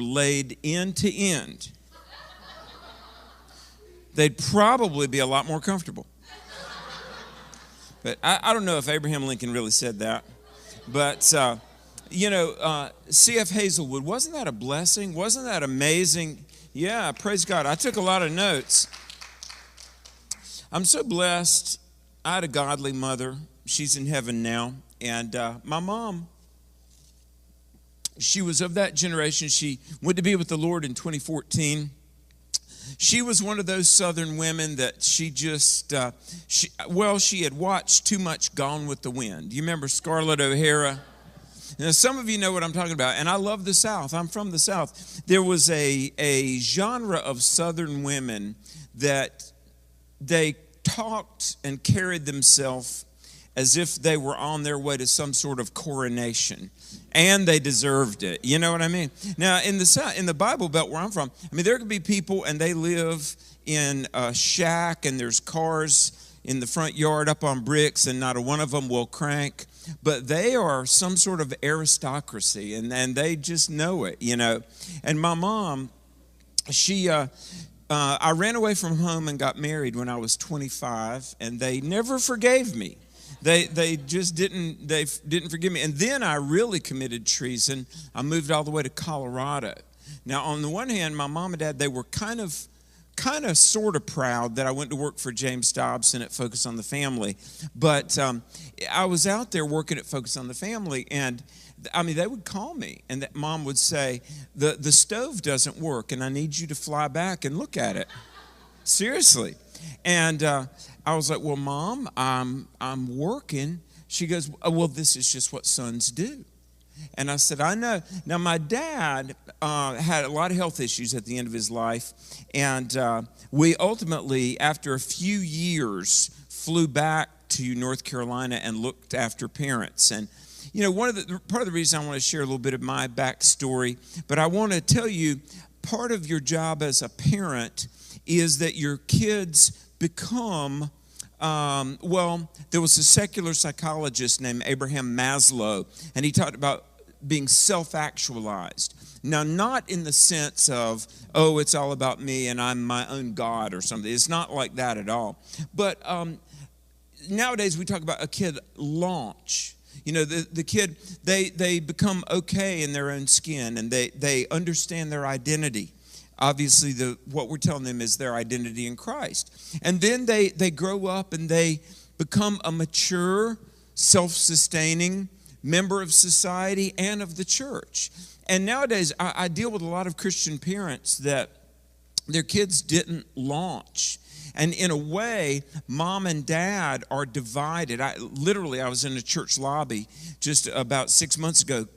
laid end to end, they'd probably be a lot more comfortable. But I don't know if Abraham Lincoln really said that. But, C.F. Hazelwood, wasn't that a blessing? Wasn't that amazing? Yeah, praise God. I took a lot of notes. I'm so blessed. I had a godly mother. She's in heaven now. And my mom, she was of that generation. She went to be with the Lord in 2014. She was one of those Southern women that she just, she had watched too much Gone with the Wind. You remember Scarlett O'Hara? Now, some of you know what I'm talking about, and I love the South. I'm from the South. There was a genre of Southern women that they talked and carried themselves as if they were on their way to some sort of coronation, and they deserved it. You know what I mean? Now, in the Bible Belt where I'm from, I mean, there could be people and they live in a shack and there's cars in the front yard up on bricks and not a one of them will crank, but they are some sort of aristocracy and they just know it, you know. And my mom, I ran away from home and got married when I was 25, and they never forgave me. They just didn't forgive me. And then I really committed treason. I moved all the way to Colorado. Now, on the one hand, my mom and dad, they were kind of sort of proud that I went to work for James Dobson at Focus on the Family. But I was out there working at Focus on the Family, and I mean, they would call me, and that mom would say, the stove doesn't work, and I need you to fly back and look at it. Seriously. And I was like, well, Mom, I'm working. She goes, oh, well, this is just what sons do. And I said, I know. Now, my dad had a lot of health issues at the end of his life, and we ultimately, after a few years, flew back to North Carolina and looked after parents. And you know, part of the reason I want to share a little bit of my backstory, but I want to tell you, part of your job as a parent is that your kids become, there was a secular psychologist named Abraham Maslow, and he talked about being self-actualized. Now, not in the sense of, oh, it's all about me and I'm my own God or something. It's not like that at all. But nowadays we talk about a kid launch. You know, the kid, they become okay in their own skin, and they understand their identity. Obviously, what we're telling them is their identity in Christ. And then they grow up and they become a mature, self-sustaining member of society and of the church. And nowadays, I deal with a lot of Christian parents that their kids didn't launch. And in a way, mom and dad are divided. I was in a church lobby just about 6 months ago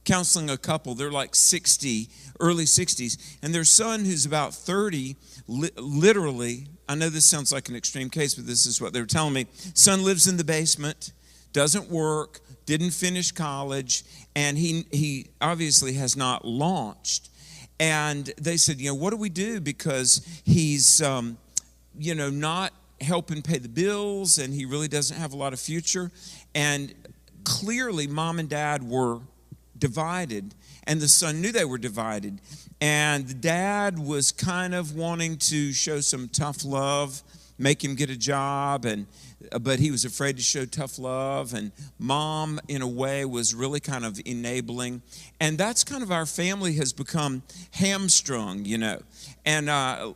counseling a couple. They're like 60, early 60s. And their son, who's about 30, literally, I know this sounds like an extreme case, but this is what they were telling me. Son lives in the basement, doesn't work, didn't finish college, and he obviously has not launched. And they said, you know, what do we do? Because he's not helping pay the bills, and he really doesn't have a lot of future. And clearly, mom and dad were divided, and the son knew they were divided. And the dad was kind of wanting to show some tough love, make him get a job, but he was afraid to show tough love. And mom, in a way, was really kind of enabling. And that's kind of our family has become hamstrung, you know. And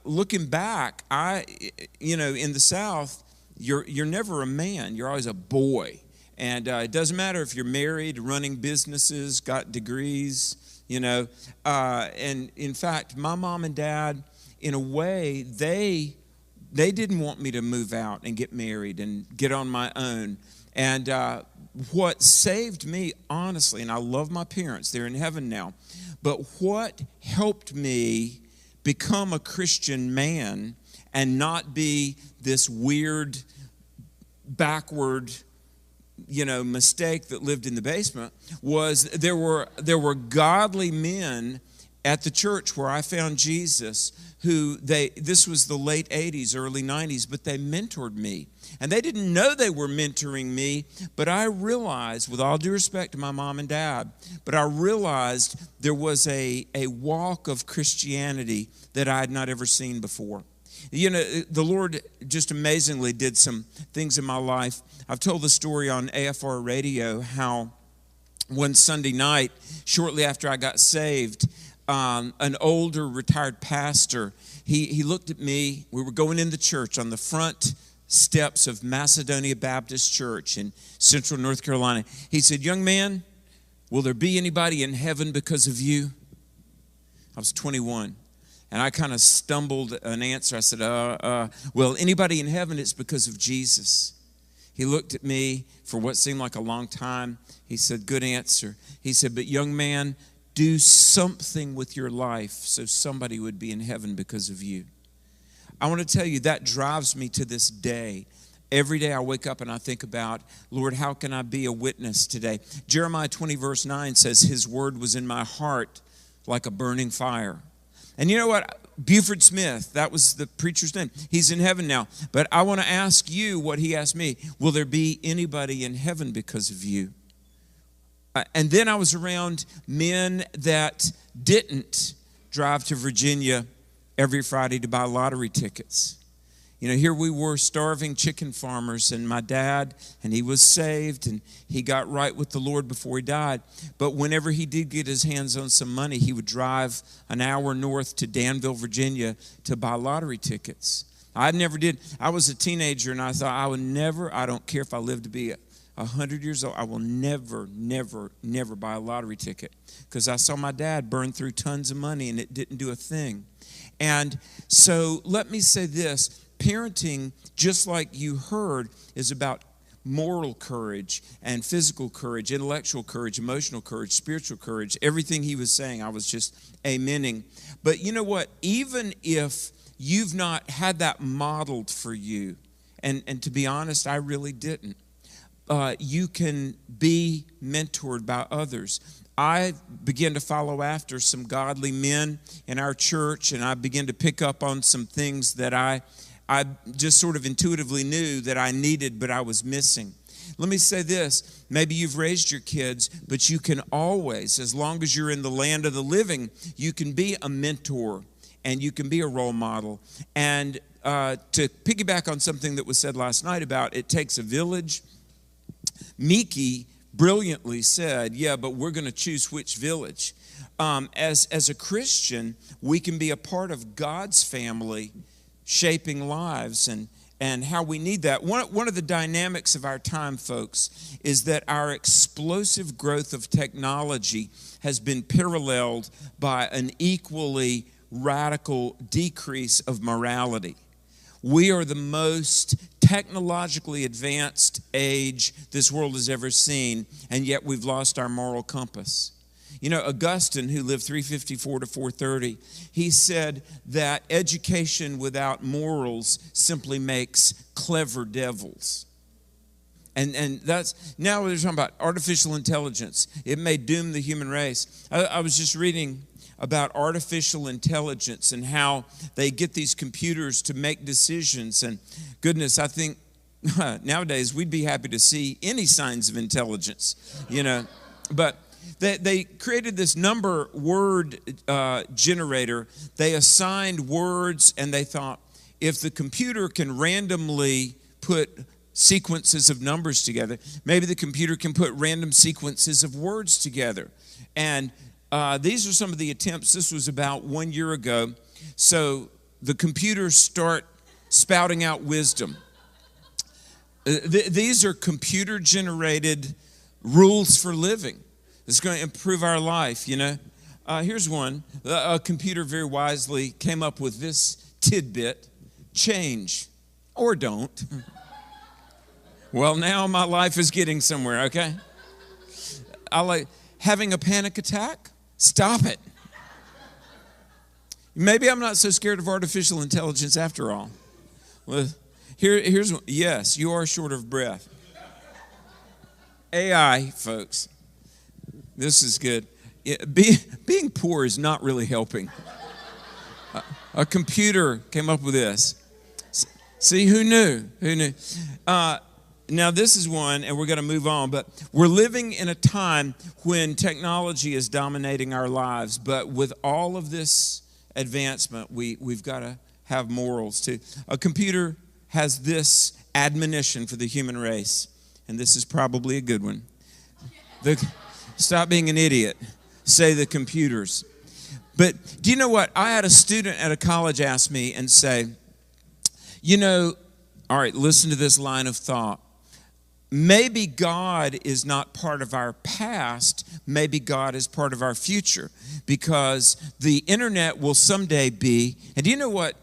looking back, in the South, you're never a man. You're always a boy. And it doesn't matter if you're married, running businesses, got degrees, you know. And in fact, my mom and dad, in a way, they didn't want me to move out and get married and get on my own. And what saved me, honestly, and I love my parents, they're in heaven now, but what helped me become a Christian man and not be this weird, backward, mistake that lived in the basement was there were godly men at the church where I found Jesus, this was the late 80s, early 90s, but they mentored me. And they didn't know they were mentoring me, but I realized, with all due respect to my mom and dad, but I realized there was a walk of Christianity that I had not ever seen before. You know, the Lord just amazingly did some things in my life. I've told the story on AFR radio how one Sunday night, shortly after I got saved, an older retired pastor, he looked at me. We were going in the church on the front steps of Macedonia Baptist Church in central North Carolina. He said, "Young man, will there be anybody in heaven because of you?" I was 21. And I kind of stumbled an answer. I said, well, anybody in heaven, it's because of Jesus. He looked at me for what seemed like a long time. He said, "Good answer." He said, "But young man, do something with your life so somebody would be in heaven because of you." I want to tell you, that drives me to this day. Every day I wake up and I think about, Lord, how can I be a witness today? Jeremiah 20 verse 9 says, "His word was in my heart like a burning fire." And you know what? Buford Smith, that was the preacher's name. He's in heaven now. But I want to ask you what he asked me. Will there be anybody in heaven because of you? And then I was around men that didn't drive to Virginia every Friday to buy lottery tickets. You know, here we were, starving chicken farmers, and my dad, and he was saved, and he got right with the Lord before he died. But whenever he did get his hands on some money, he would drive an hour north to Danville, Virginia, to buy lottery tickets. I never did. I was a teenager, and I thought I don't care if I live to be 100 years old, I will never buy a lottery ticket, because I saw my dad burn through tons of money, and it didn't do a thing. And so let me say this. Parenting, just like you heard, is about moral courage and physical courage, intellectual courage, emotional courage, spiritual courage. Everything he was saying, I was just amening. But you know what? Even if you've not had that modeled for you, and to be honest, I really didn't, you can be mentored by others. I began to follow after some godly men in our church, and I began to pick up on some things that I just sort of intuitively knew that I needed, but I was missing. Let me say this. Maybe you've raised your kids, but you can always, as long as you're in the land of the living, you can be a mentor and you can be a role model. And to piggyback on something that was said last night about it takes a village, Miki brilliantly said, yeah, but we're going to choose which village. As a Christian, we can be a part of God's family, shaping lives and how we need that. One of the dynamics of our time, folks, is that our explosive growth of technology has been paralleled by an equally radical decrease of morality. We are the most technologically advanced age this world has ever seen, and yet we've lost our moral compass. You know, Augustine, who lived 354 to 430, he said that education without morals simply makes clever devils. And that's, now they're talking about artificial intelligence. It may doom the human race. I was just reading about artificial intelligence and how they get these computers to make decisions. And goodness, I think nowadays we'd be happy to see any signs of intelligence, you know. But they created this number word generator. They assigned words, and they thought, if the computer can randomly put sequences of numbers together, maybe the computer can put random sequences of words together. And these are some of the attempts. This was about 1 year ago. So the computers start spouting out wisdom. These are computer-generated rules for living. It's going to improve our life, you know. Here's one. A computer very wisely came up with this tidbit: change or don't. Well, now my life is getting somewhere, okay? I like having a panic attack. Stop it. Maybe I'm not so scared of artificial intelligence after all. Well, here's one. Yes, you are short of breath. AI, folks. This is good. being poor is not really helping. A computer came up with this. See, who knew? Who knew? Now, this is one, and we're going to move on, but we're living in a time when technology is dominating our lives, but with all of this advancement, we've got to have morals too. A computer has this admonition for the human race, and this is probably a good one. Stop being an idiot, say the computers. But do you know what? I had a student at a college ask me and say, all right, listen to this line of thought. Maybe God is not part of our past. Maybe God is part of our future, because the internet will someday be. And do you know what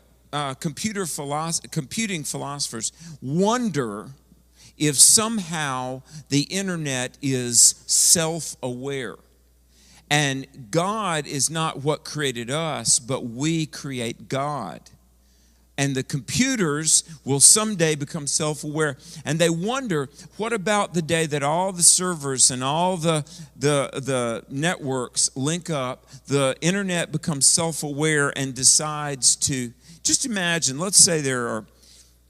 computing philosophers wonder if somehow the internet is self-aware, and God is not what created us, but we create God. And the computers will someday become self-aware. And they wonder, what about the day that all the servers and all the networks link up, the internet becomes self-aware and decides to, just imagine, let's say there are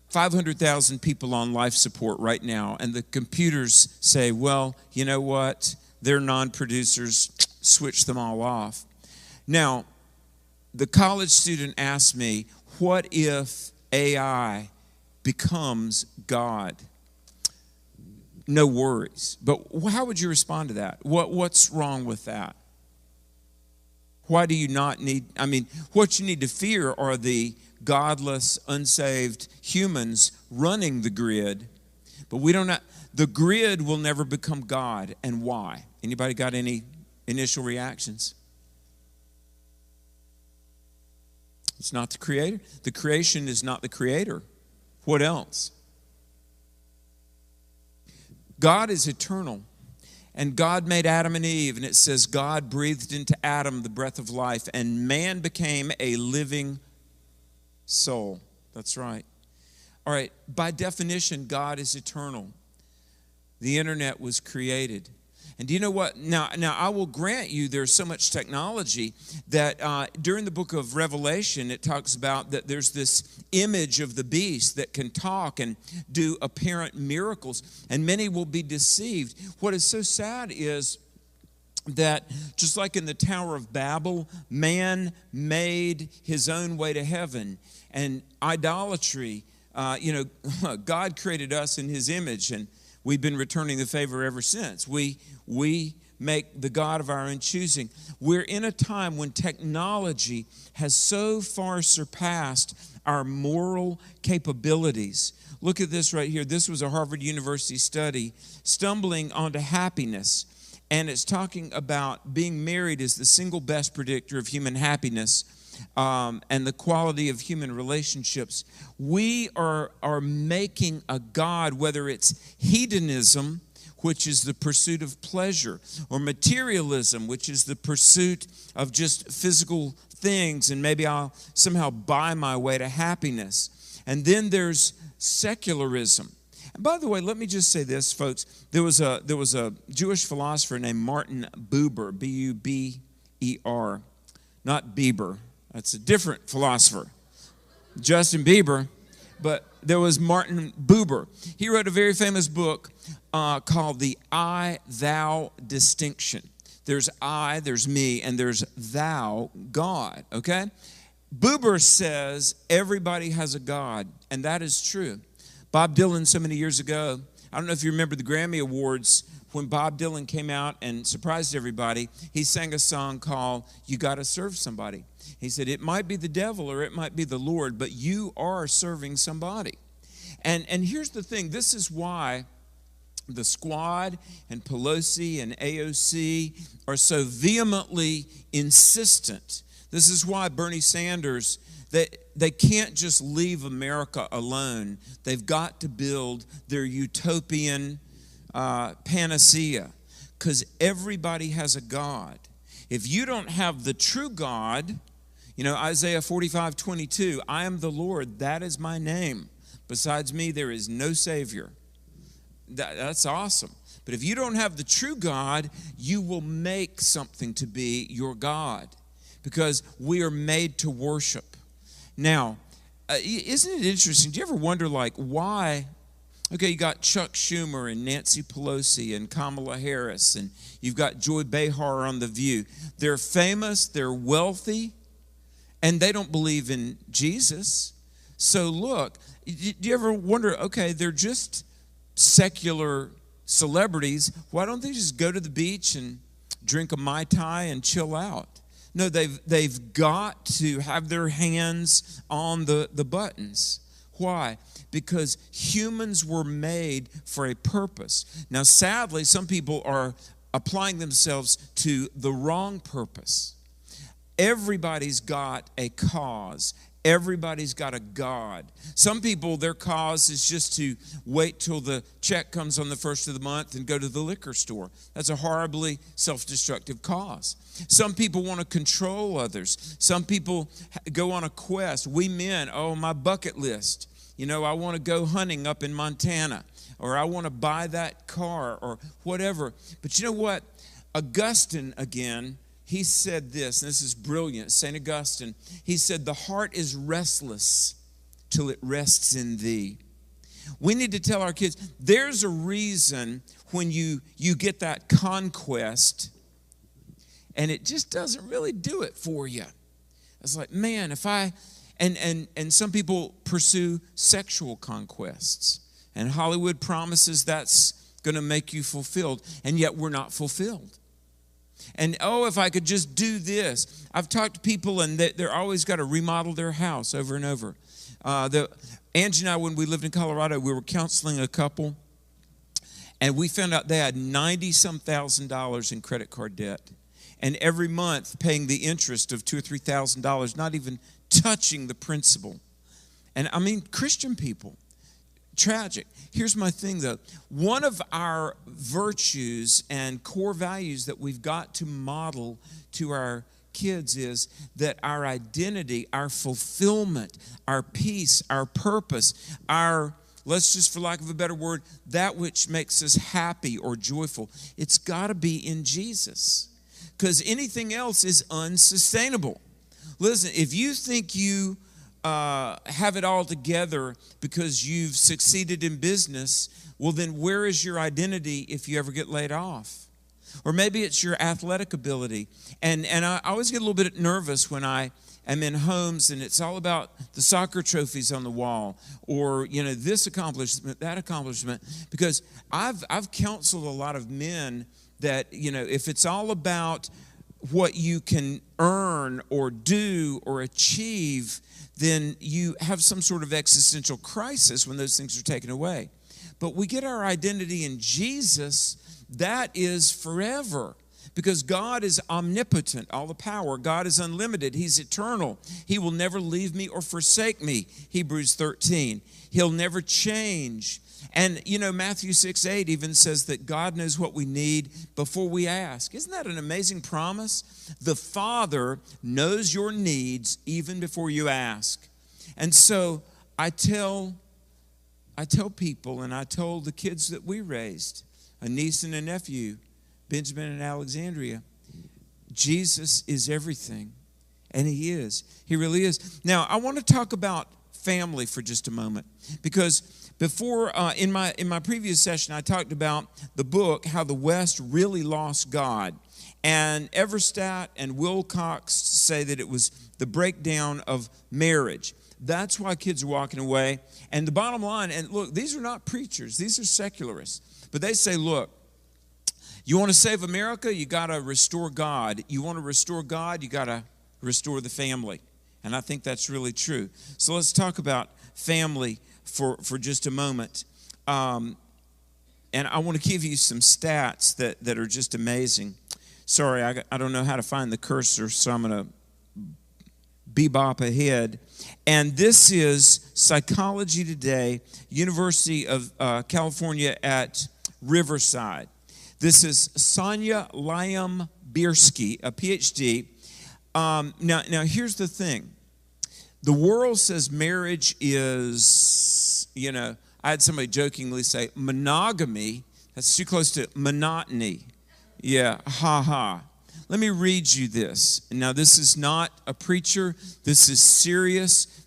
500,000 people on life support right now, and the computers say, well, you know what? They're non-producers, switch them all off. Now, the college student asked me, what if AI becomes God? No worries. But how would you respond to that? What's wrong with that? Why do you not need, what you need to fear are the godless, unsaved humans running the grid. But the grid will never become God. And why? Anybody got any initial reactions? It's not the creator. The creation is not the creator. What else? God is eternal. And God made Adam and Eve. And it says God breathed into Adam the breath of life. And man became a living soul. That's right. All right. By definition, God is eternal. The internet was created. And do you know what? Now I will grant you there's so much technology that during the book of Revelation, it talks about that there's this image of the beast that can talk and do apparent miracles, and many will be deceived. What is so sad is that just like in the Tower of Babel, man made his own way to heaven, and idolatry, God created us in his image, and we've been returning the favor ever since. We make the God of our own choosing. We're in a time when technology has so far surpassed our moral capabilities. Look at this right here. This was a Harvard University study, Stumbling onto Happiness. And it's talking about being married is the single best predictor of human happiness and the quality of human relationships. We are making a God, whether it's hedonism, which is the pursuit of pleasure, or materialism, which is the pursuit of just physical things, and maybe I'll somehow buy my way to happiness. And then there's secularism. And by the way, let me just say this, folks. There was a Jewish philosopher named Martin Buber, B-U-B-E-R, not Bieber. That's a different philosopher, Justin Bieber. But there was Martin Buber. He wrote a very famous book called The I-Thou Distinction. There's I, there's me, and there's thou, God, okay? Buber says everybody has a God, and that is true. Bob Dylan, so many years ago, I don't know if you remember the Grammy Awards, when Bob Dylan came out and surprised everybody, he sang a song called You Gotta Serve Somebody. He said, it might be the devil or it might be the Lord, but you are serving somebody. And here's the thing. This is why the Squad and Pelosi and AOC are so vehemently insistent. This is why Bernie Sanders, they can't just leave America alone. They've got to build their utopian panacea, because everybody has a God. If you don't have the true God, Isaiah 45:22, I am the Lord, that is my name. Besides me, there is no Savior. That's awesome. But if you don't have the true God, you will make something to be your God, because we are made to worship. Now, isn't it interesting? Do you ever wonder, like, why? Okay, you got Chuck Schumer and Nancy Pelosi and Kamala Harris, and you've got Joy Behar on The View. They're famous, they're wealthy, and they don't believe in Jesus. So look, do you ever wonder, okay, they're just secular celebrities. Why don't they just go to the beach and drink a Mai Tai and chill out? No, they've got to have their hands on the buttons. Why? Because humans were made for a purpose. Now, sadly, some people are applying themselves to the wrong purpose. Everybody's got a cause. Everybody's got a God. Some people, their cause is just to wait till the check comes on the first of the month and go to the liquor store. That's a horribly self-destructive cause. Some people want to control others. Some people go on a quest. We men, my bucket list. I want to go hunting up in Montana, or I want to buy that car, or whatever. But you know what? Augustine, again, he said this, and this is brilliant. St. Augustine, he said, the heart is restless till it rests in thee. We need to tell our kids, there's a reason when you get that conquest, and it just doesn't really do it for you. It's like, man, if I... And some people pursue sexual conquests. And Hollywood promises that's going to make you fulfilled. And yet we're not fulfilled. And, if I could just do this. I've talked to people, and they're always got to remodel their house over and over. Angie and I, when we lived in Colorado, we were counseling a couple. And we found out they had $90-some thousand in credit card debt. And every month paying the interest of $2,000 or $3,000, not even touching the principal. And I mean, Christian people, tragic. Here's my thing, though. One of our virtues and core values that we've got to model to our kids is that our identity, our fulfillment, our peace, our purpose, let's just, for lack of a better word, that which makes us happy or joyful, it's got to be in Jesus. Because anything else is unsustainable. Listen, if you think you have it all together because you've succeeded in business, well, then where is your identity if you ever get laid off? Or maybe it's your athletic ability. And I always get a little bit nervous when I am in homes and it's all about the soccer trophies on the wall, or, this accomplishment, that accomplishment. Because I've counseled a lot of men that, if it's all about what you can earn or do or achieve, then you have some sort of existential crisis when those things are taken away. But we get our identity in Jesus, that is forever. Because God is omnipotent, all the power. God is unlimited. He's eternal. He will never leave me or forsake me, Hebrews 13. He'll never change. And, Matthew 6:8 even says that God knows what we need before we ask. Isn't that an amazing promise? The Father knows your needs even before you ask. And so I tell people, and I told the kids that we raised, a niece and a nephew, Benjamin and Alexandria, Jesus is everything. And He is. He really is. Now, I want to talk about family for just a moment, because before, in my previous session, I talked about the book, How the West Really Lost God. And Everstadt and Wilcox say that it was the breakdown of marriage. That's why kids are walking away. And the bottom line, and look, these are not preachers. These are secularists. But they say, look, you want to save America, you got to restore God. You want to restore God, you got to restore the family. And I think that's really true. So let's talk about family for just a moment. And I want to give you some stats that are just amazing. Sorry, I don't know how to find the cursor, so I'm going to bebop ahead. And this is Psychology Today, University of California at Riverside. This is Sonia Lyam-Biersky, a PhD. Now, here's the thing. The world says marriage is, I had somebody jokingly say, monogamy, That's too close to monotony. Yeah, ha ha. Let me read you this. Now, this is not a preacher. This is serious.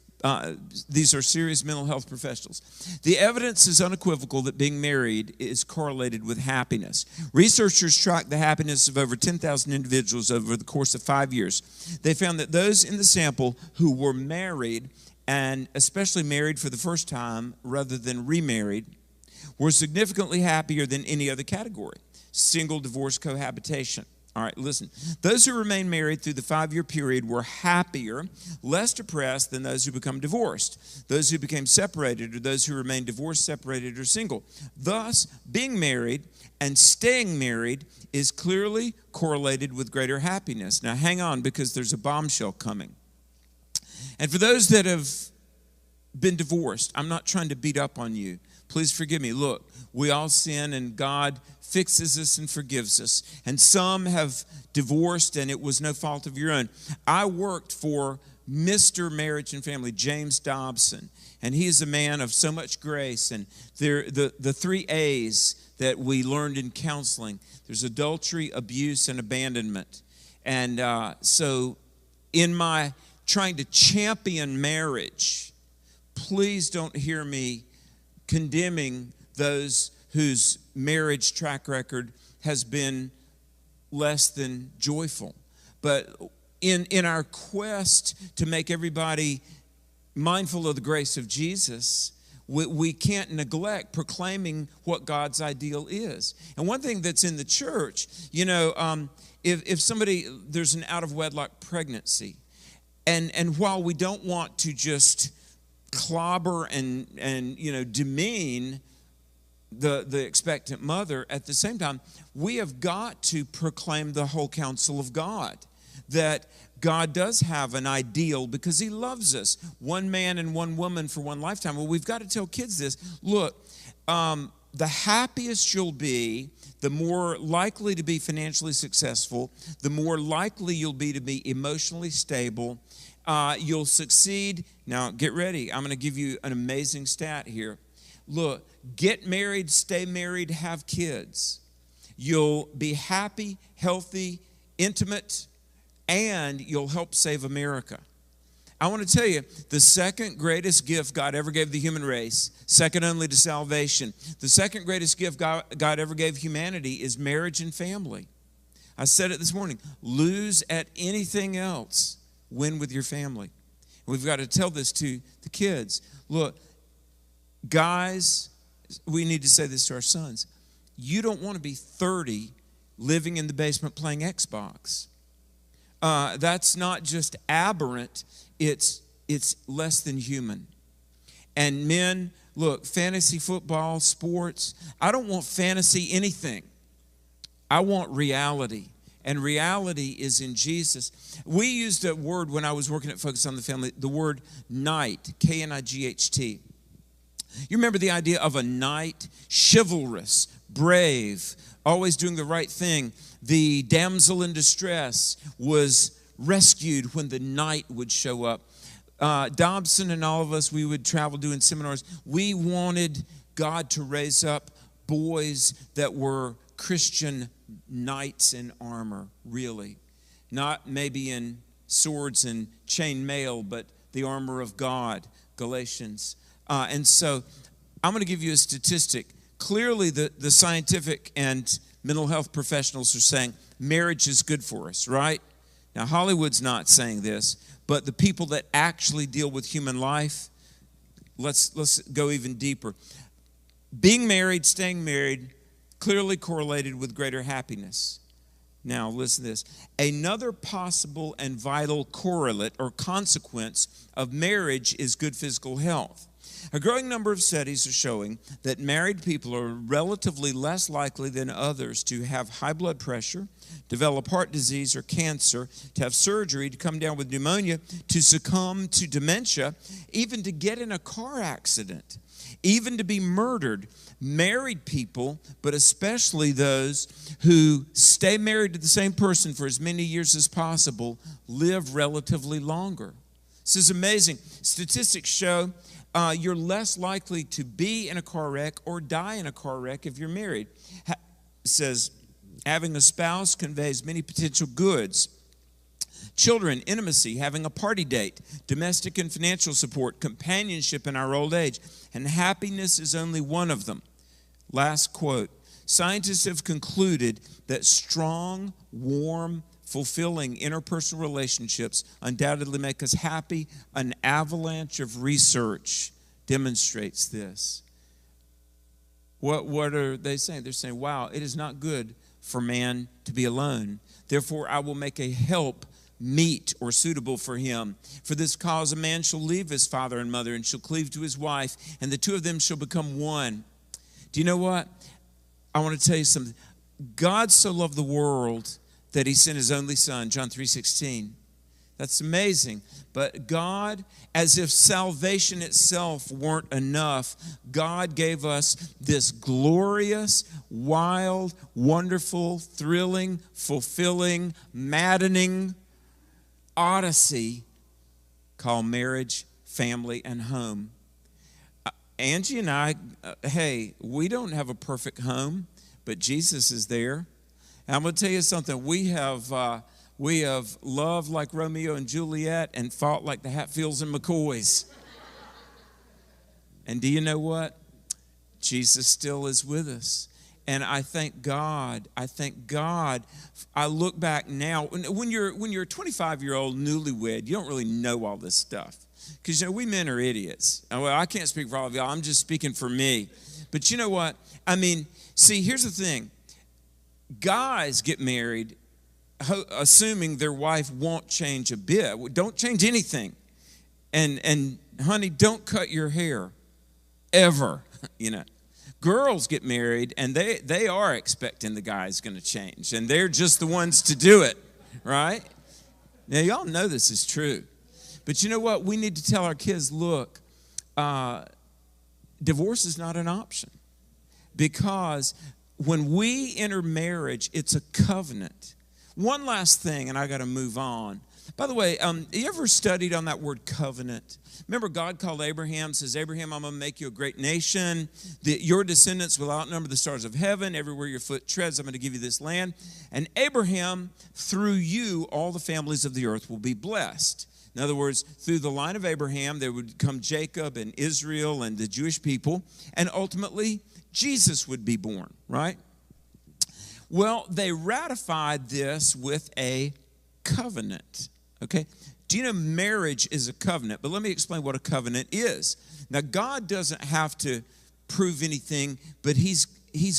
These are serious mental health professionals. The evidence is unequivocal that being married is correlated with happiness. Researchers tracked the happiness of over 10,000 individuals over the course of 5 years. They found that those in the sample who were married, and especially married for the first time rather than remarried, were significantly happier than any other category. Single, divorce, cohabitation. All right, listen. Those who remain married through the 5-year period were happier, less depressed than those who become divorced. Those who became separated or those who remain divorced, separated, or single. Thus, being married and staying married is clearly correlated with greater happiness. Now, hang on, because there's a bombshell coming. And for those that have been divorced, I'm not trying to beat up on you. Please forgive me. Look, we all sin and God fixes us and forgives us. And some have divorced and it was no fault of your own. I worked for Mr. Marriage and Family, James Dobson, and he is a man of so much grace. And the 3 A's that we learned in counseling, there's adultery, abuse, and abandonment. And so in my trying to champion marriage, please don't hear me condemning those whose marriage track record has been less than joyful. But in our quest to make everybody mindful of the grace of Jesus, we can't neglect proclaiming what God's ideal is. And one thing that's in the church, you know, if somebody, there's an out-of-wedlock pregnancy, and while we don't want to just clobber and you know, demean the expectant mother, at the same time, we have got to proclaim the whole counsel of God, that God does have an ideal because he loves us. One man and one woman for one lifetime. Well, we've got to tell kids this. Look, the happiest you'll be, the more likely to be financially successful, the more likely you'll be to be emotionally stable. You'll succeed. Now, get ready. I'm going to give you an amazing stat here. Look, get married, stay married, have kids. You'll be happy, healthy, intimate, and you'll help save America. I want to tell you, the second greatest gift God ever gave the human race, second only to salvation, the second greatest gift God ever gave humanity is marriage and family. I said it this morning. Lose at anything else, win with your family. We've got to tell this to the kids. Look, guys, we need to say this to our sons. You don't want to be 30 living in the basement playing Xbox. That's not just aberrant, it's less than human. And men, look, fantasy football, sports, I don't want fantasy anything. I want reality. And reality is in Jesus. We used a word when I was working at Focus on the Family, the word knight, K-N-I-G-H-T. You remember the idea of a knight? Chivalrous, brave, always doing the right thing. The damsel in distress was rescued when the knight would show up. Dobson and all of us, we would travel doing seminars. We wanted God to raise up boys that were Christian knights in armor, really. Not maybe in swords and chain mail, but the armor of God, Galatians. And so I'm going to give you a statistic. Clearly, the scientific and mental health professionals are saying marriage is good for us, right? Now, Hollywood's not saying this, but the people that actually deal with human life, let's go even deeper. Being married, staying married, clearly correlated with greater happiness. Now, listen to this. Another possible and vital correlate or consequence of marriage is good physical health. A growing number of studies are showing that married people are relatively less likely than others to have high blood pressure, develop heart disease or cancer, to have surgery, to come down with pneumonia, to succumb to dementia, even to get in a car accident, even to be murdered. Married people, but especially those who stay married to the same person for as many years as possible, live relatively longer. This is amazing. Statistics show you're less likely to be in a car wreck or die in a car wreck if you're married. It says, having a spouse conveys many potential goods. Children, intimacy, having a party date, domestic and financial support, companionship in our old age, and happiness is only one of them. Last quote. Scientists have concluded that strong, warm, fulfilling interpersonal relationships undoubtedly make us happy. An avalanche of research demonstrates this. What are they saying? They're saying, wow, it is not good for man to be alone. Therefore, I will make a help meet or suitable for him. For this cause, a man shall leave his father and mother and shall cleave to his wife, and the two of them shall become one. Do you know what? I want to tell you something. God so loved the world that he sent his only son, John 3:16. That's amazing. But God, as if salvation itself weren't enough, God gave us this glorious, wild, wonderful, thrilling, fulfilling, maddening odyssey called marriage, family, and home. Angie and I, hey, we don't have a perfect home, but Jesus is there. And I'm going to tell you something. We have loved like Romeo and Juliet and fought like the Hatfields and McCoys. And do you know what? Jesus still is with us. And I thank God. I look back now. When you're a 25-year-old newlywed, you don't really know all this stuff. Because, we men are idiots. Well, I can't speak for all of y'all. I'm just speaking for me. But you know what? I mean, see, here's the thing. Guys get married assuming their wife won't change a bit. Don't change anything. And honey, don't cut your hair. Ever. Girls get married, and they are expecting the guy's going to change. And they're just the ones to do it. Right? Now, y'all know this is true. But you know what? We need to tell our kids, look, divorce is not an option. Because when we enter marriage, it's a covenant. One last thing, and I got to move on. By the way, you ever studied on that word covenant? Remember, God called Abraham, says, Abraham, I'm going to make you a great nation. Your descendants will outnumber the stars of heaven. Everywhere your foot treads, I'm going to give you this land. And Abraham, through you, all the families of the earth will be blessed. In other words, through the line of Abraham, there would come Jacob and Israel and the Jewish people, and ultimately, Jesus would be born, right? Well, they ratified this with a covenant, okay? Do you know marriage is a covenant? But let me explain what a covenant is. Now, God doesn't have to prove anything, but he's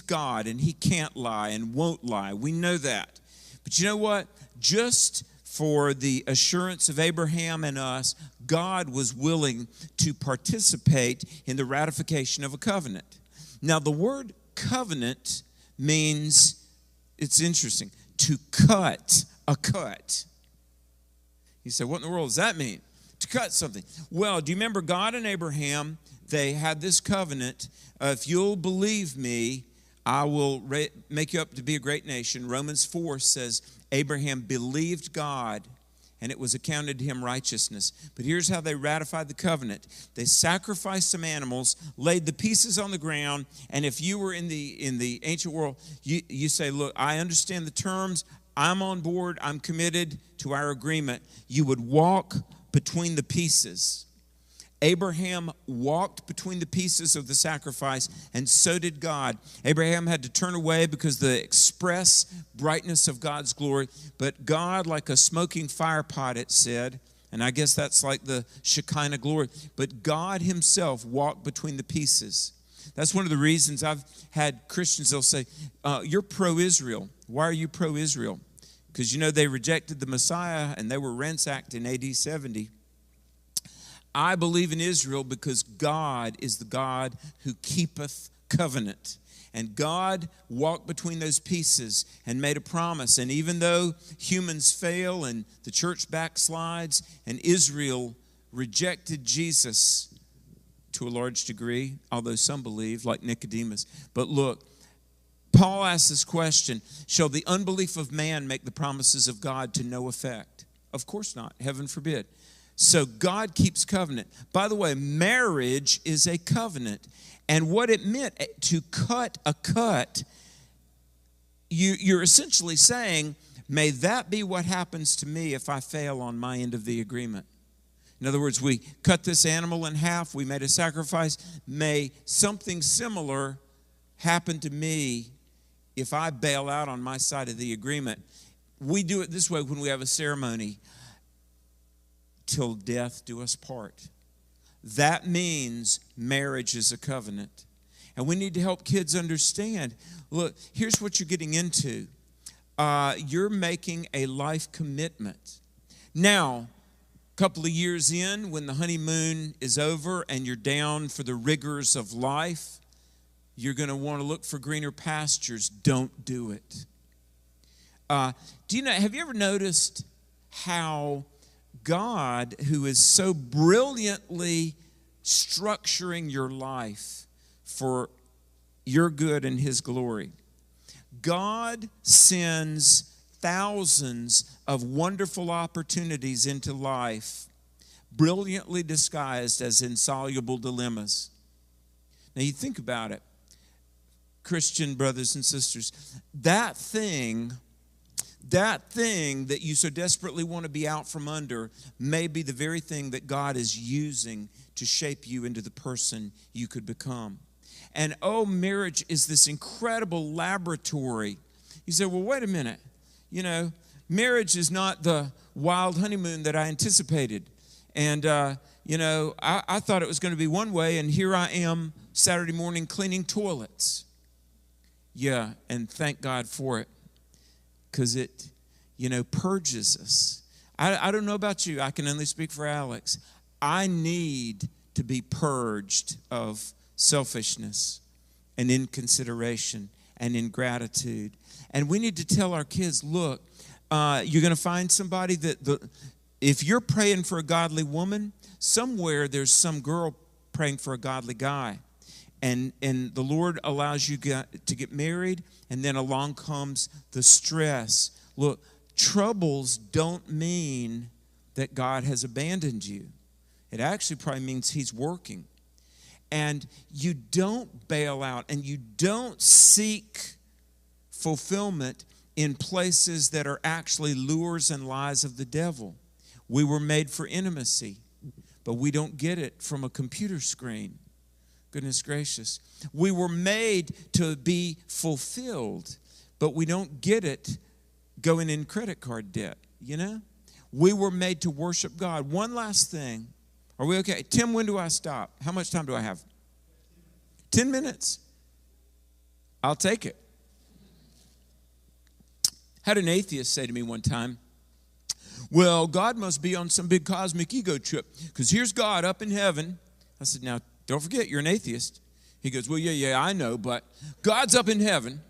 God, and he can't lie and won't lie. We know that. But you know what? Just for the assurance of Abraham and us, God was willing to participate in the ratification of a covenant. Now, the word covenant means, it's interesting, to cut a cut. You say, what in the world does that mean? To cut something. Well, do you remember God and Abraham, they had this covenant. If you'll believe me, I will make you up to be a great nation. Romans 4 says, Abraham believed God, and it was accounted to him righteousness. But here's how they ratified the covenant. They sacrificed some animals, laid the pieces on the ground, and if you were in the ancient world, you say, look, I understand the terms. I'm on board. I'm committed to our agreement. You would walk between the pieces. Abraham walked between the pieces of the sacrifice, and so did God. Abraham had to turn away because of the express brightness of God's glory. But God, like a smoking fire pot, it said, and I guess that's like the Shekinah glory, but God himself walked between the pieces. That's one of the reasons I've had Christians, they'll say, you're pro-Israel. Why are you pro-Israel? Because, they rejected the Messiah, and they were ransacked in AD 70. I believe in Israel because God is the God who keepeth covenant. And God walked between those pieces and made a promise. And even though humans fail and the church backslides and Israel rejected Jesus to a large degree, although some believe, like Nicodemus. But look, Paul asks this question, shall the unbelief of man make the promises of God to no effect? Of course not. Heaven forbid. So God keeps covenant. By the way, marriage is a covenant. And what it meant to cut a cut, you're essentially saying, may that be what happens to me if I fail on my end of the agreement. In other words, we cut this animal in half, we made a sacrifice. May something similar happen to me if I bail out on my side of the agreement. We do it this way when we have a ceremony. Till death do us part. That means marriage is a covenant. And we need to help kids understand, look, here's what you're getting into. You're making a life commitment. Now, a couple of years in, when the honeymoon is over and you're down for the rigors of life, you're going to want to look for greener pastures. Don't do it. Have you ever noticed how God, who is so brilliantly structuring your life for your good and His glory, God sends thousands of wonderful opportunities into life, brilliantly disguised as insoluble dilemmas. Now you think about it, Christian brothers and sisters, that thing that you so desperately want to be out from under may be the very thing that God is using to shape you into the person you could become. And marriage is this incredible laboratory. You say, well, wait a minute. Marriage is not the wild honeymoon that I anticipated. And, I thought it was going to be one way, and here I am Saturday morning cleaning toilets. Yeah, and thank God for it, because it, purges us. I don't know about you. I can only speak for Alex. I need to be purged of selfishness and inconsideration and ingratitude. And we need to tell our kids, look, you're going to find somebody if you're praying for a godly woman, somewhere there's some girl praying for a godly guy. And the Lord allows you to get married, and then along comes the stress. Look, troubles don't mean that God has abandoned you. It actually probably means He's working. And you don't bail out, and you don't seek fulfillment in places that are actually lures and lies of the devil. We were made for intimacy, but we don't get it from a computer screen. Goodness gracious. We were made to be fulfilled, but we don't get it going in credit card debt, We were made to worship God. One last thing. Are we okay? Tim, when do I stop? How much time do I have? 10 minutes. I'll take it. Had an atheist say to me one time, well, God must be on some big cosmic ego trip, because here's God up in heaven. I said, now, don't forget, you're an atheist. He goes, well, yeah, I know, but God's up in heaven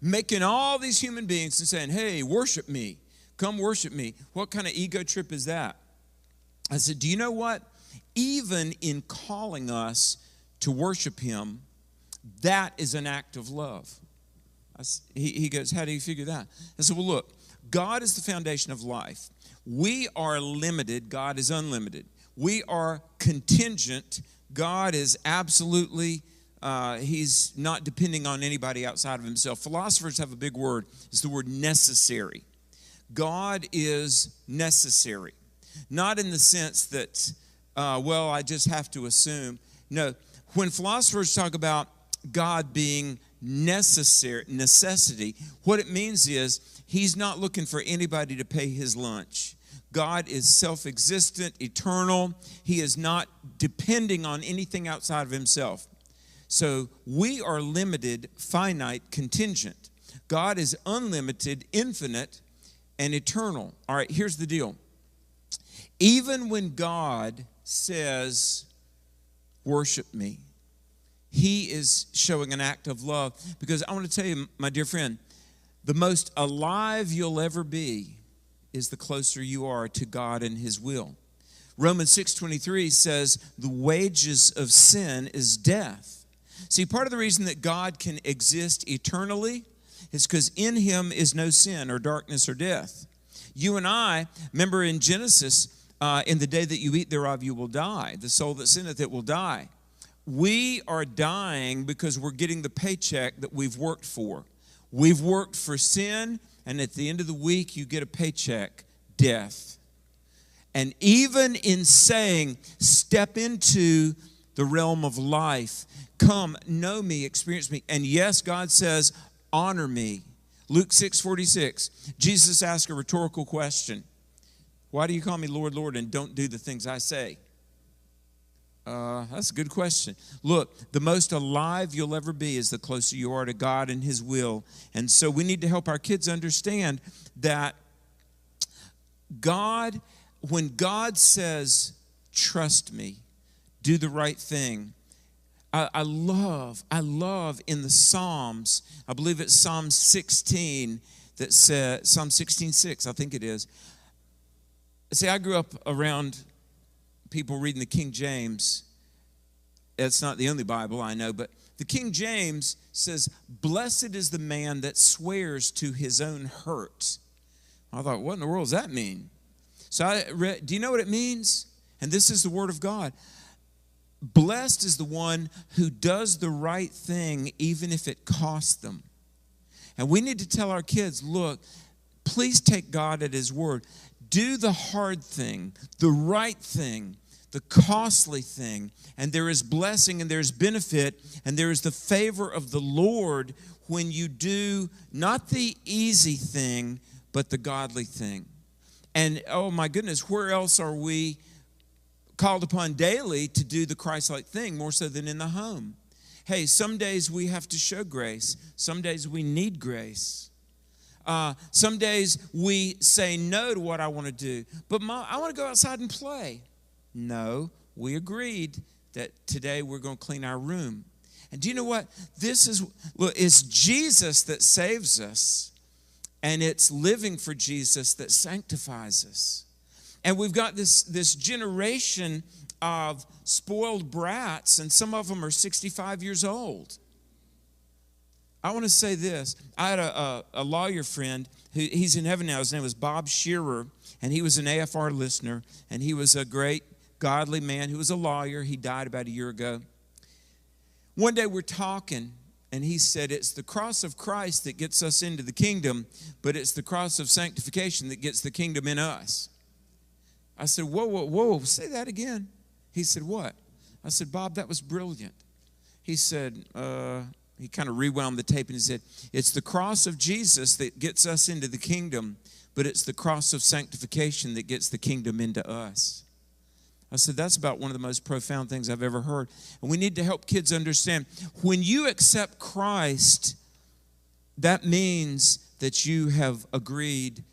making all these human beings and saying, hey, worship me. Come worship me. What kind of ego trip is that? I said, do you know what? Even in calling us to worship Him, that is an act of love. He goes, how do you figure that? I said, well, look, God is the foundation of life. We are limited. God is unlimited. We are contingent. God is absolutely, He's not depending on anybody outside of Himself. Philosophers have a big word. It's the word necessary. God is necessary. Not in the sense that, I just have to assume. No, when philosophers talk about God being necessity, what it means is He's not looking for anybody to pay His lunch. God is self-existent, eternal. He is not depending on anything outside of Himself. So we are limited, finite, contingent. God is unlimited, infinite, and eternal. All right, here's the deal. Even when God says, worship me, He is showing an act of love. Because I want to tell you, my dear friend, the most alive you'll ever be is the closer you are to God and His will. Romans 6:23 says, the wages of sin is death. See, part of the reason that God can exist eternally is because in Him is no sin or darkness or death. You and I, remember in Genesis, in the day that you eat thereof, you will die. The soul that sinneth, it will die. We are dying because we're getting the paycheck that we've worked for. We've worked for sin, and at the end of the week, you get a paycheck, death. And even in saying, step into the realm of life, come, know me, experience me. And yes, God says, honor me. Luke 6:46, Jesus asked a rhetorical question. Why do you call me Lord, Lord, and don't do the things I say? That's a good question. Look, the most alive you'll ever be is the closer you are to God and His will. And so we need to help our kids understand that God, when God says, trust me, do the right thing, I love in the Psalms, I believe it's Psalm 16 that says, Psalm 16:6, I think it is. See, I grew up around people reading the King James. It's not the only Bible I know, but the King James says, blessed is the man that swears to his own hurt. I thought, what in the world does that mean? So I read, do you know what it means? And this is the word of God. Blessed is the one who does the right thing even if it costs them. And we need to tell our kids, look, please take God at His word. Do the hard thing, the right thing, the costly thing, and there is blessing and there's benefit and there is the favor of the Lord when you do not the easy thing, but the godly thing. And oh my goodness, where else are we called upon daily to do the Christ-like thing more so than in the home? Hey, some days we have to show grace. Some days we need grace. Some days we say no to what I want to do. But Mom, I want to go outside and play. No, we agreed that today we're going to clean our room. And do you know what? It's Jesus that saves us. And it's living for Jesus that sanctifies us. And we've got this generation of spoiled brats, and some of them are 65 years old. I want to say this. I had a lawyer friend, he's in heaven now. His name was Bob Shearer, and he was an AFR listener, and he was a great, godly man who was a lawyer. He died about a year ago. One day we're talking, and he said, it's the cross of Christ that gets us into the kingdom, but it's the cross of sanctification that gets the kingdom in us. I said, whoa, say that again. He said, what? I said, Bob, that was brilliant. He said, he kind of rewound the tape and he said, it's the cross of Jesus that gets us into the kingdom, but it's the cross of sanctification that gets the kingdom into us. I said, that's about one of the most profound things I've ever heard. And we need to help kids understand, when you accept Christ, that means that you have agreed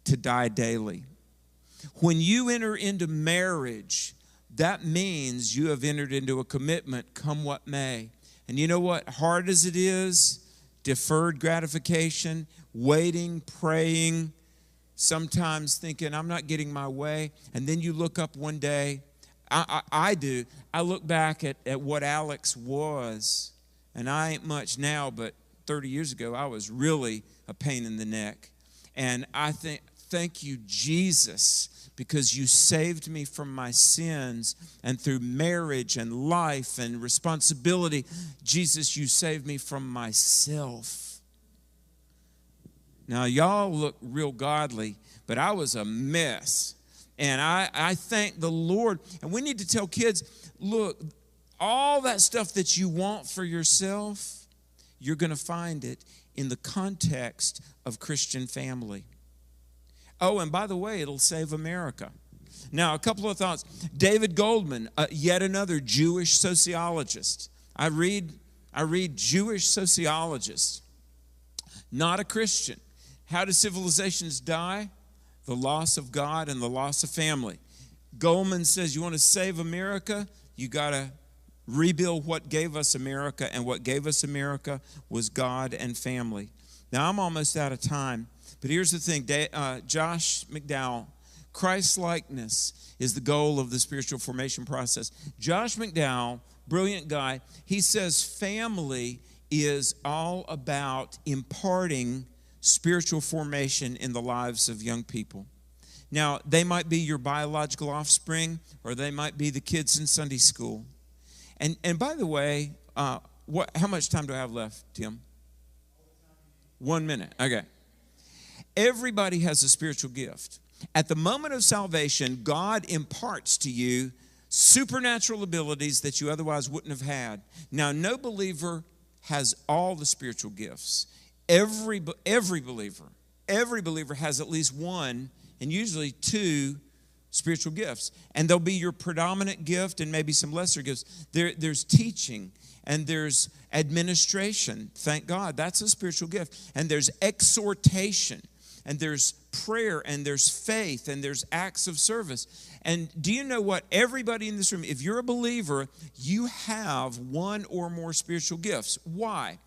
to die daily. When you enter into marriage, that means you have entered into a commitment, come what may. And you know what? Hard as it is, deferred gratification, waiting, praying, sometimes thinking, I'm not getting my way. And then you look up one day, I do. I look back at what Alex was, and I ain't much now, but 30 years ago, I was really a pain in the neck. And I think, thank you, Jesus, because you saved me from my sins, and through marriage and life and responsibility, Jesus, you saved me from myself. Now, y'all look real godly, but I was a mess. And I thank the Lord. And we need to tell kids, look, all that stuff that you want for yourself, you're going to find it in the context of Christian family. Oh, and by the way, it'll save America. Now, a couple of thoughts. David Goldman, yet another Jewish sociologist. I read Jewish sociologists, not a Christian. How do civilizations die? The loss of God and the loss of family. Goldman says, you want to save America? You got to rebuild what gave us America, and what gave us America was God and family. Now, I'm almost out of time. But here's the thing, Josh McDowell, Christ-likeness is the goal of the spiritual formation process. Josh McDowell, brilliant guy, he says family is all about imparting spiritual formation in the lives of young people. Now, they might be your biological offspring, or they might be the kids in Sunday school. And by the way, how much time do I have left, Tim? 1 minute. Okay. Everybody has a spiritual gift. At the moment of salvation, God imparts to you supernatural abilities that you otherwise wouldn't have had. Now, no believer has all the spiritual gifts. Every believer has at least one, and usually two, spiritual gifts. And they'll be your predominant gift and maybe some lesser gifts. There's teaching, and there's administration. Thank God, that's a spiritual gift. And there's exhortation, and there's prayer, and there's faith, and there's acts of service. And do you know what? Everybody in this room, if you're a believer, you have one or more spiritual gifts. Why?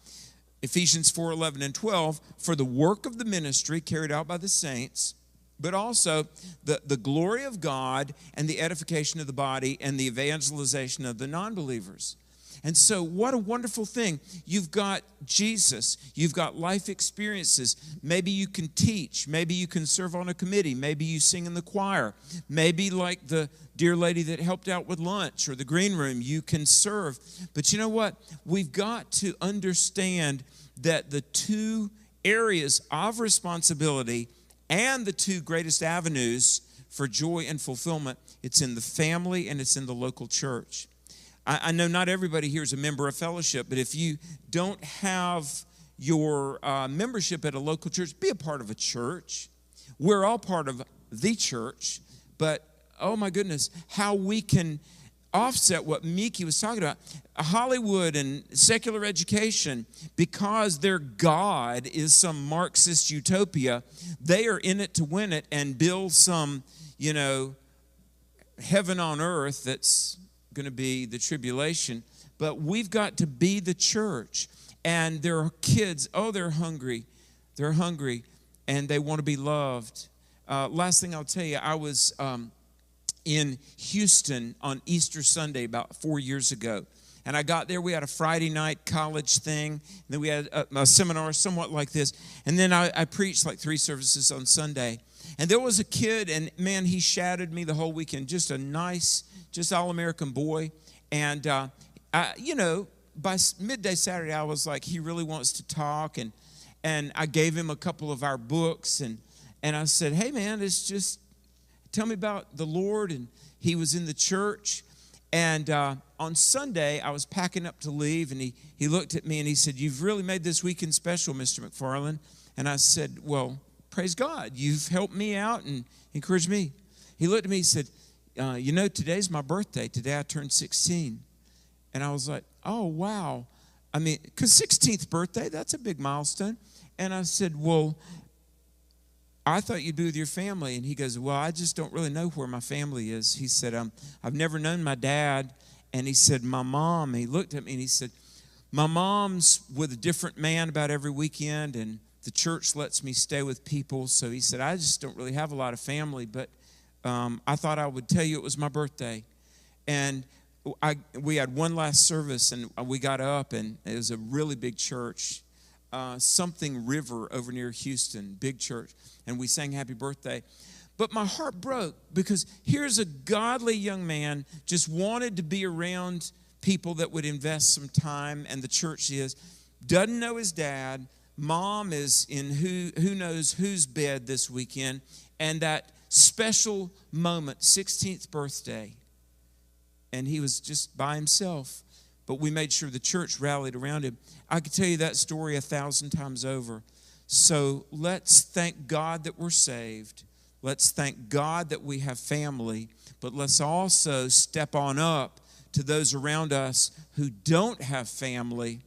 Ephesians 4:11 and 12, for the work of the ministry carried out by the saints, but also the glory of God and the edification of the body and the evangelization of the non-believers. And so what a wonderful thing. You've got Jesus. You've got life experiences. Maybe you can teach. Maybe you can serve on a committee. Maybe you sing in the choir. Maybe like the dear lady that helped out with lunch or the green room, you can serve. But you know what? We've got to understand that the two areas of responsibility and the two greatest avenues for joy and fulfillment, it's in the family and it's in the local church. I know not everybody here is a member of fellowship, but if you don't have your membership at a local church, be a part of a church. We're all part of the church, but oh my goodness, how we can offset what Miki was talking about. Hollywood and secular education, because their God is some Marxist utopia, they are in it to win it and build some, heaven on earth that's going to be the tribulation. But we've got to be the church. And there are kids, they're hungry. They're hungry, and they want to be loved. Last thing I'll tell you, I was in Houston on Easter Sunday about 4 years ago. And I got there, we had a Friday night college thing, and then we had a seminar somewhat like this. And then I preached like 3 services on Sunday. And there was a kid, and man, he shadowed me the whole weekend. Just a nice, just all-American boy. And, by midday Saturday, I was like, he really wants to talk. And I gave him a couple of our books. And I said, hey, man, it's just, tell me about the Lord. And he was in the church. And on Sunday, I was packing up to leave, and he looked at me, and he said, you've really made this weekend special, Mr. McFarland. And I said, well, praise God. You've helped me out and encouraged me. He looked at me, he said, today's my birthday. Today I turned 16. And I was like, oh, wow. I mean, because 16th birthday, that's a big milestone. And I said, well, I thought you'd be with your family. And he goes, well, I just don't really know where my family is. He said, I've never known my dad. And he said, my mom. He looked at me and he said, my mom's with a different man about every weekend, and the church lets me stay with people. So he said, I just don't really have a lot of family, but I thought I would tell you it was my birthday. And we had one last service, and we got up, and it was a really big church, something River over near Houston, big church, and we sang happy birthday. But my heart broke, because here's a godly young man, just wanted to be around people that would invest some time, and the church doesn't know his dad. Mom is in who knows whose bed this weekend, and that special moment, 16th birthday, and he was just by himself. But we made sure the church rallied around him. I could tell you that story 1,000 times over. So let's thank God that we're saved. Let's thank God that we have family. But let's also step on up to those around us who don't have family,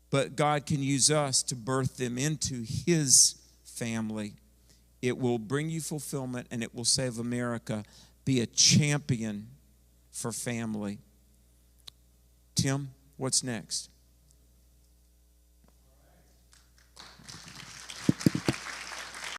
but God can use us to birth them into His family. It will bring you fulfillment, and it will save America. Be a champion for family. Tim, what's next?